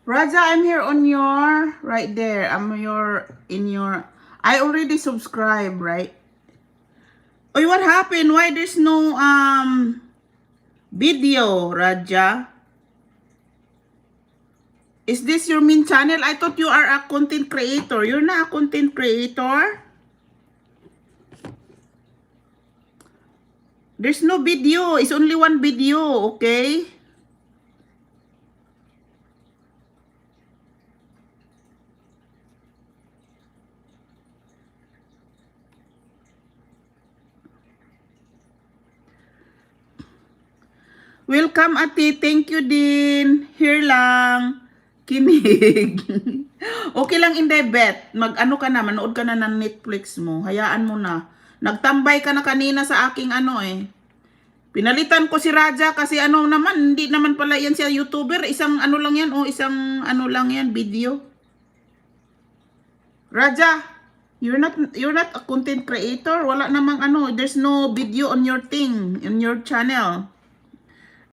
Raja, I'm here on your, right there. I already subscribed, right? Oy, what happened? Why there's no, video, Raja? Is this your main channel? I thought you are a content creator. You're not a content creator? There's no video. It's only one video, okay? Welcome, ate. Thank you din. Here lang. Kinig. Okay lang, Inday Bet. Mag-ano ka na, manood ka na ng Netflix mo. Hayaan mo na. Nagtambay ka na kanina sa aking Pinalitan ko si Raja kasi hindi naman pala yan siya YouTuber. Isang ano lang yan, isang ano lang yan, video. Raja, you're not a content creator. Wala namang there's no video on your thing, on your channel.